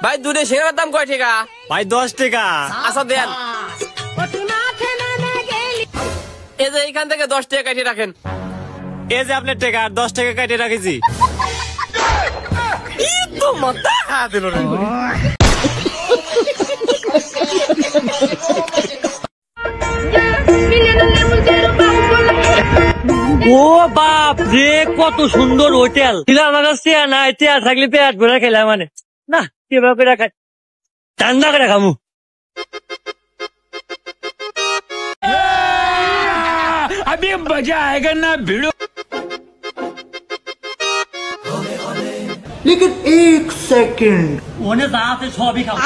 ভাই দুটো সিঙ্গারার দাম কয় টাকা? ভাই 10 টাকা। আচ্ছা দেন। এই যে এইখান থেকে 10 টাকা কাটিয়ে রাখেন। এই যে আপনার টাকা, আর 10 টাকা কাটিয়ে রাখেছি। তো মাথা খা দিল রে। ও বাপ রে, কত সুন্দর হোটেল। আমার কাছে নাই, চেয়ার থাকলে পেট ভরে খেলাম মানে না, কিভাবে করে খাই, ঠান্ডা করে খামু। अभी मजा आएगा ना भिड़ो। लेकिन एक सेकंड ওনে যা আছে সবই খাও।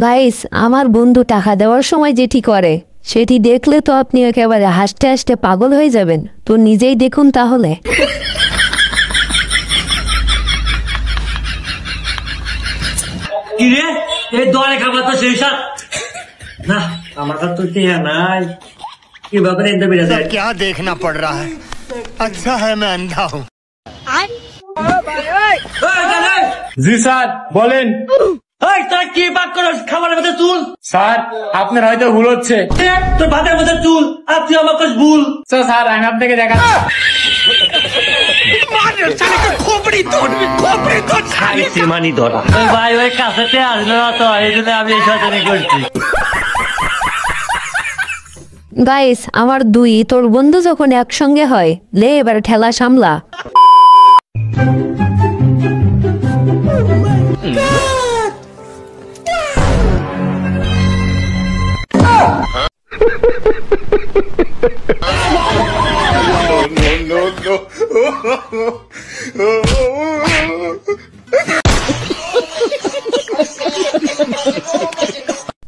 গাইস, আমার বন্ধু টাকা দেওয়ার সময় যেটি করে সেটি দেখলে তো আপনি একেবারে হাসতে হাসতে পাগল হয়ে যাবেন। তো নিজেই দেখুন তাহলে। কি রে, এই দলে খাবার তো শেষ না, আমার কাছে তো টিয়া নাই, কিভাবে এনতে বেড়ে যায়। क्या देखना पड़ रहा है? अच्छा है मैं अंधा हूँ। জি স্যার বলেন। এই তোরা কি পাক করস খাবারের মধ্যে চুল? স্যার আপনার হয়তো ভুল হচ্ছে। তোর ভাতের মধ্যে চুল আর তুই আমার কাছে ভুল। স্যার আমি আপনাকে দেখাচ্ছি। মানি ধরা ভাই, ওই কাছেতে আসলো না তো, এই জন্য আমি এই শয়তানি করছি। গাইস, আমার দুই তোর বন্ধু যখন একসঙ্গে হয়, লে এবার ঠেলা সামলা।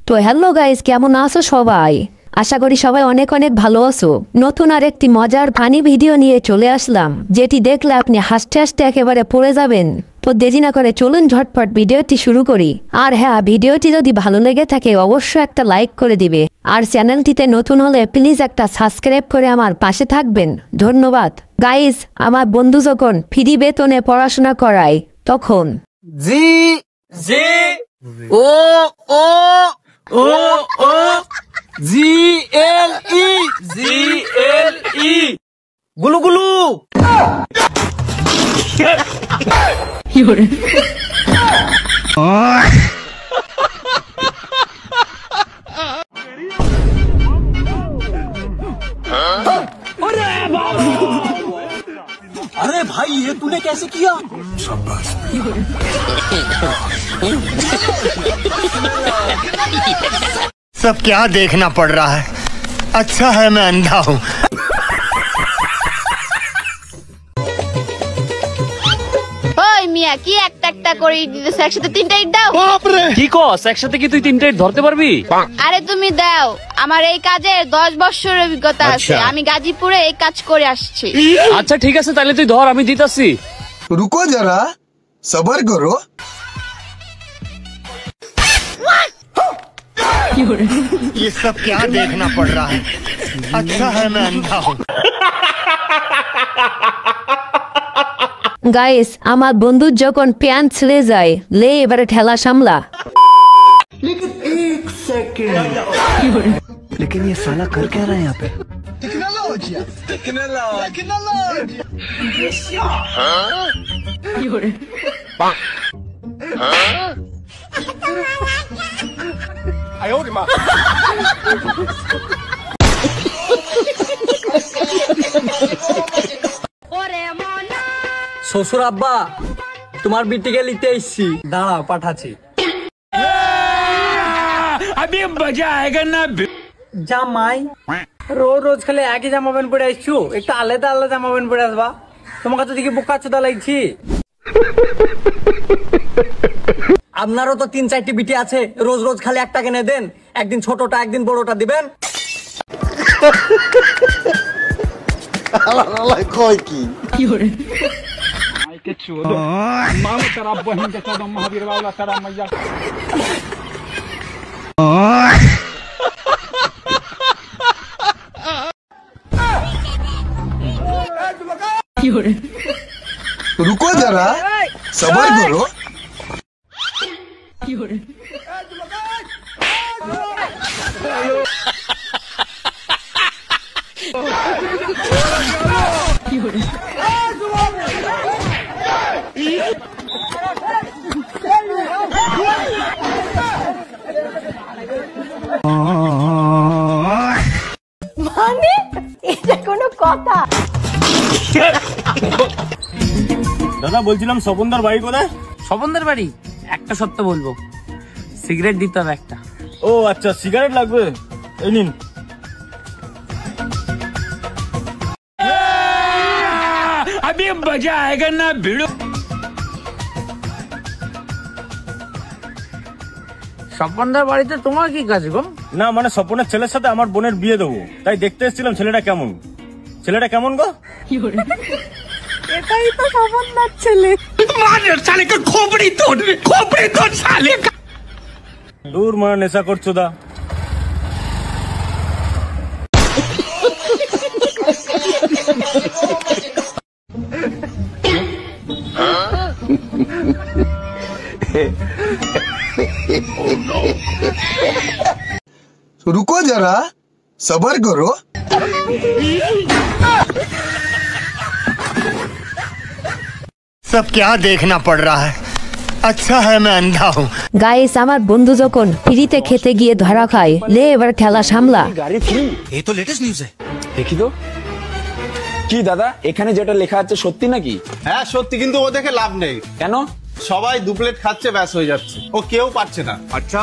তো হ্যালো গাইস, কেমন আছো সবাই? আশা করি সবাই অনেক অনেক ভালো আছো। নতুন আর একটি মজার ফানি ভিডিও নিয়ে চলে আসলাম, যেটি দেখলে আপনি হাসতে হাসতে একেবারে পড়ে যাবেন। তো দেরি না করে চলুন ঝটপট ভিডিওটি শুরু করি। আর হ্যাঁ, ভিডিওটি যদি ভালো লেগে থাকে অবশ্যই একটা লাইক করে দিবে, আর চ্যানেলটিতে নতুন হলে প্লিজ একটা সাবস্ক্রাইব করে আমার পাশে থাকবেন। ধন্যবাদ। গাইস, আমার বন্ধু যখন ফ্রি বেতনে পড়াশোনা করায় তখন জি জি ও ও ও ও জি এল ই গুলু গুলু। अरे भाई ये तूने कैसे किया? सब क्या देखना पड़ रहा है? अच्छा है मैं अंधा हूँ। ওই মিয়া, কি একটা একটা করে ইট দিতেছ, একসাথে তিনটা ইট দাও। কি কস, একসাথে কি তুই 3টা ইট ধরতে পারবি? আরে তুমি দাও, আমার এই কাজে 10 বছরের অভিজ্ঞতা আছে। আমি গাজীপুরে এই কাজ করে আসছি। আচ্ছা ঠিক আছে, তাহলে তুই ধর, আমি দিতাছি। रुको जरा सबर करो। ये सब क्या देखना पड़ रहा है? अच्छा है मैं अंधा हूँ। গাইস, আমার বন্ধুর যখন প্যান্ট ছিঁড়ে যায়, লে এবারে ঠেলা সামলা। लेकिन एक सेकंड लेकिन ये साला कर क्या रहा है यहाँ पे? শ্বশুর আব্বা, তোমার বিটিকে লিখতে এসছি, দাঁড়াও পাঠাচ্ছি। अभी मजा आएगा ना। জামাই, রোজ রোজ খালি একই জামা প্যান্ট পরে আসছো, একটু আলাদা আলাদা জামা প্যান্ট পরে আসবা। তোমার কাছে দেখি বোকা চোদা লাগছি। আপনারও তো 3-4টি বিটি আছে, রোজ রোজ খালি একটা কিনে দেন, একদিন ছোটটা একদিন বড়টা দিবেন। कोई की मामा तेरा बहन के चौदह महावीर वाला तेरा मैया रुको जरा सबर करो মানে এটা কোনো কথা? দাদা বলছিলাম স্বপনদার বাড়ি কোথায়? স্বপনদার বাড়ি একটা সত্য বলবো, সিগারেট দিতে হবে একটা। ও আচ্ছা, সিগারেট লাগবে, এই নিন। अभी मजा आएगा ना भिड़ो। স্বপনদার বাড়িতে তোমার কি কাজ গো? না মানে স্বপনের ছেলের সাথে আমার বোনের বিয়ে দেবো, তাই দেখতে এসেছিলাম ছেলেটা কেমন। ছেলেটা কেমন গো? এটাই তো স্বপনদার ছেলে। मार साले का खोपड़ी तोड़ साले का। দূর মা, নেশা করছো দা। रुको जरा सबर करो सब क्या देखना पड़ रहा है। अच्छा है मैं अंधा हूँ। গাইস আমার বন্ধু যখন ফ্রিতে খেতে গিয়ে ধরা খায়, লে এবার ঠেলা সামলা। এই তো লেটেস্ট নিউজ দেখি তো। কি দাদা, এখানে যেটা লেখা আছে সত্যি নাকি? হ্যাঁ সত্যি, কিন্তু ও দেখে লাভ নেই। কেন? সবাই 2 প্লেট খাচ্ছে, ব্যাস হয়ে যাচ্ছে, ও কেউ পাচ্ছে না। আচ্ছা,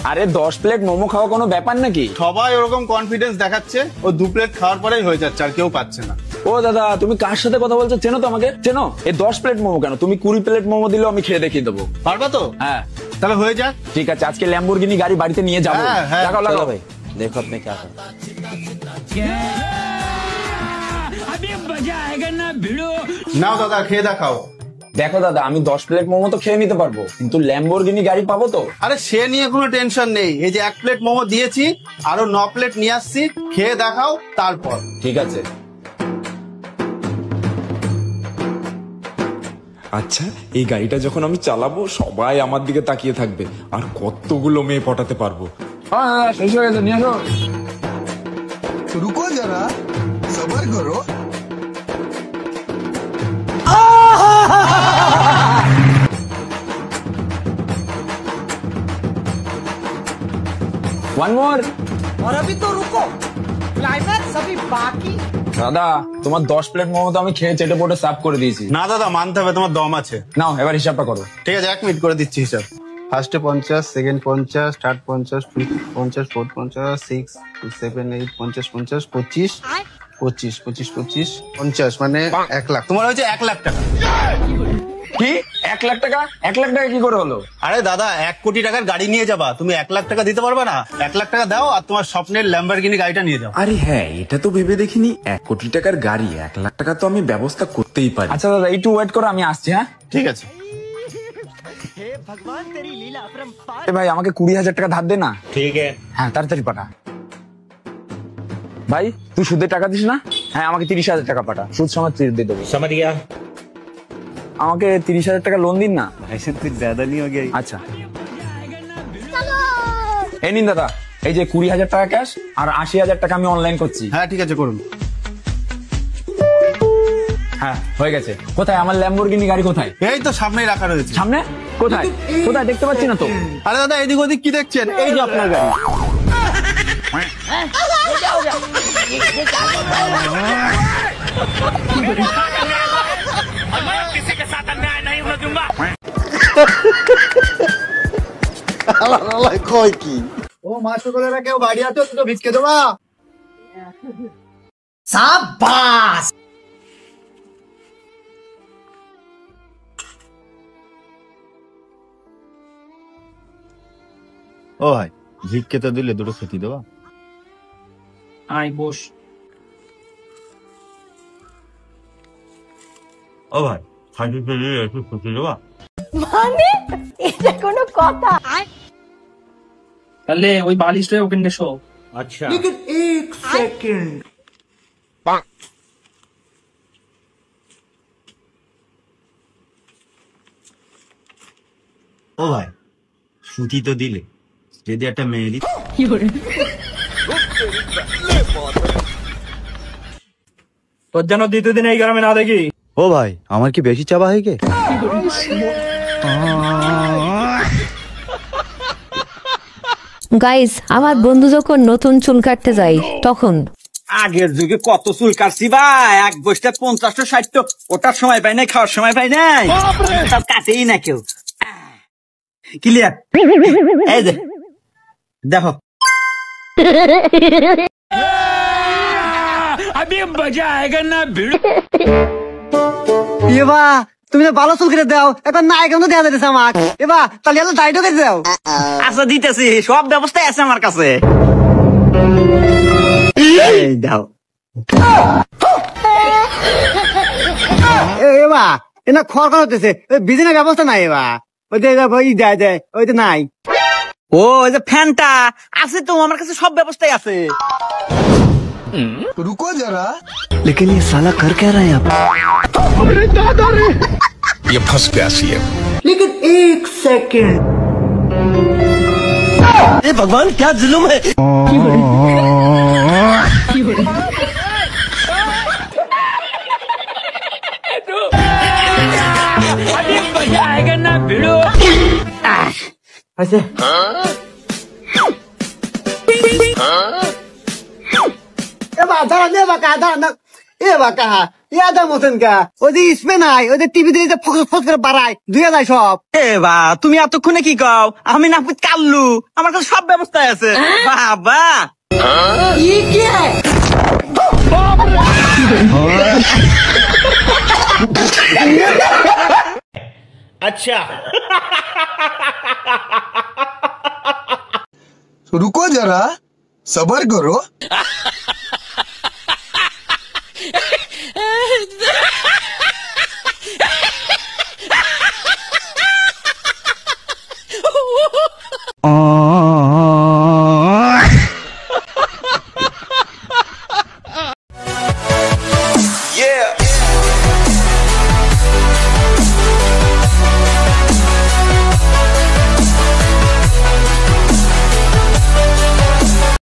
আরে 10 প্লেট মোমো খাওয়া কোনো ব্যাপার নাকি? সবাই ওরকম কনফিডেন্স দেখাচ্ছে, ও 2 প্লেট খাওয়ার পরেই হয়ে যাচ্ছে, আর কেউ পাচ্ছে না। ও দাদা, তুমি কার সাথে কথা বলছো? চেনো তো আমাকে? চেনো? এই 10 প্লেট মোমো কেন, তুমি 20 প্লেট মোমো দিলেও আমি খেয়ে দেখিয়ে দেবো। পারবা তো? হ্যাঁ তাহলে হয়ে যাক। ঠিক আছে, আজকে ল্যাম্বরগিনি গাড়ি বাড়িতে নিয়ে যাবো। হ্যাঁ, হ্যাঁ, লাগাও চলো। লাগাও ভাই, দেখো আপনি क्या कर। अभी मजा आएगा ना भिड़ो। নাও দাদা, খেয়ে দেখাও। দেখো দাদা, আমি 10 প্লেট মোমো তো খেয়ে নিতে পারবো, কিন্তু ল্যাম্বরগিনি গাড়ি পাবো তো? আরে সে নিয়ে কোনো টেনশন নেই, এই যে 1 প্লেট মোমো দিয়েছি, আরো 9 প্লেট নিয়ে আসছি, খেয়ে দেখাও তারপর। ঠিক আছে। আচ্ছা, এই গাড়িটা যখন আমি চালাবো সবাই আমার দিকে তাকিয়ে থাকবে, আর কতগুলো মেয়ে পটাতে পারবো। হ্যাঁ শেষ হয়ে গেছে, নিয়ে আসো। रुको जरा सबर करो One more. और अभी तो रुको, क्लाइमैक्स अभी बाकी। দাদা, তোমার 10 প্লেট মোমো তো আমি খেয়ে চেটে পোটে সাফ করে দিয়েছি। না দাদা, মানতে হবে, তোমার দম আছে। নাও এবার হিসাবটা করো। ঠিক আছে, 1 মিনিট করে দিচ্ছি হিসাব। ফার্স্টে 50, সেকেন্ড 50, থার্ড 50, 50, ফোর্থ 50, 6, 7, 8, 50, 50, 25, 25, 25, 25, 50, মানে 1 লাখ। তোমার হয়েছে 1 লাখ টাকা। কি 1 লাখ টাকা? 1 লাখ টাকা কি করে হলো? আরে দাদা, 1 কোটি টাকার গাড়ি নিয়ে যাবা, তুমি 1 লাখ টাকা দিতে পারবে না? 1 লাখ টাকা দাও আর তোমার স্বপ্নের ল্যাম্বরগিনি গাড়িটা নিয়ে যাও। আরে হ্যাঁ, এটা তো ভেবে দেখিনি, 1 কোটি টাকার গাড়ি, 1 লাখ টাকা তো আমি ব্যবস্থা করতেই পারি। আচ্ছা দাদা, একটু ওয়েট করো, আমি আসছি। হ্যাঁ ঠিক আছে। এ ভাই, আমাকে 20,000 টাকা ধার দে না। ঠিক আছে। হ্যাঁ তাড়াতাড়ি পাঠা। ভাই তুই সুদের টাকা দিস না? হ্যাঁ আমাকে 30,000 টাকা পাঠা, সুদ সমেত দিয়ে দেবো। समझ गया। আমাকে 30,000 টাকা লোন দিন না। ऐसे कुछ ज्यादा नहीं हो गया? আচ্ছা এই নিন দাদা, এই যে 20,000 টাকা ক্যাশ আর 80,000 টাকা আমি অনলাইন করছি। হ্যাঁ ঠিক আছে, করুন। হ্যাঁ হয়ে গেছে। কোথায় আমার ল্যাম্বরগিনি গাড়ি? কোথায়? এই তো সামনেই রাখা রয়েছে। সামনে? কোথায় কোথায় দেখতে পাচ্ছি না তো। আরে দাদা, এদিক ওদিক কি দেখছেন? এই যে আপনার গাড়ি। किसी के साथ अन्याय नहीं होने दूंगा। কয় কি ও মা সকলেরা, কেউ গাড়ি আছে তো ভিজকে দেবা? शाबाश। ও ভাই, ভিক্ষে তো দিলে, দুটো খেতে দেবা? আয় বস। ও ভাই, খাইতে দিলে একটু খেতে দেবা? মানে এটা কোনো কথা? তাহলে ওই বালিশটা ওখানে শো। अच्छा। लेकिन 1 सेकंड। ও ভাই সুতি তো দিলে, যদি একটা মেয়ে তোর যেন দ্বিতীয় দিন এই গ্রামে না দেখি। ও ভাই আমার কি বেশি চাবা হয়ে গে? গাইস আমার বন্ধু যখন নতুন চুল কাটতে যায় তখন আগের যুগে কত চুল কাটছি ভাই, এক বসতে 50-60, ওটার সময় পাই নাই, খাওয়ার সময় পাই নাই, সব কাটেই না কেউ। ক্লিয়ার? এই যে দেখো এবা তুমি তো ভালো চুল কেটে দাও, এখন না এখন তো দেওয়া যাচ্ছে আমাক। এবা তাহলে এলো দায়িত্ব কেটে দাও। আচ্ছা দিতেছি, সব ব্যবস্থাই আছে আমার কাছে। এই দাও। এবা এনা খড় খড় হতেছে, বিজনেস ব্যবস্থা নাই। এবা ওই যে দেয় ওই তো নাই। ও ওই যে ফ্যানটা আছে তো আমার কাছে, সব ব্যবস্থাই আছে। रुको जरा। लेकिन ये साला कर क्या रहा है यहाँ पे? अरे दादा रे, ये फंस गया सीएम। लेकिन एक सेकंड, ए भगवान क्या जुल्म है। ऐसे এবা দাঁড়ান, এবা দাঁড়ান, এবা কাহা ইয়াদা মতন কা ওই যে স্পে নাই, ওই যে টিভি দিয়ে ফোস করে বাড়ায় ধুয়ে যায় সব। এ বা তুমি এতক্ষণে কি কও? আমি না কাল্লু, আমার কাছে সব ব্যবস্থায় আছে। বাবা আচ্ছা रुको जरा, सबर करो।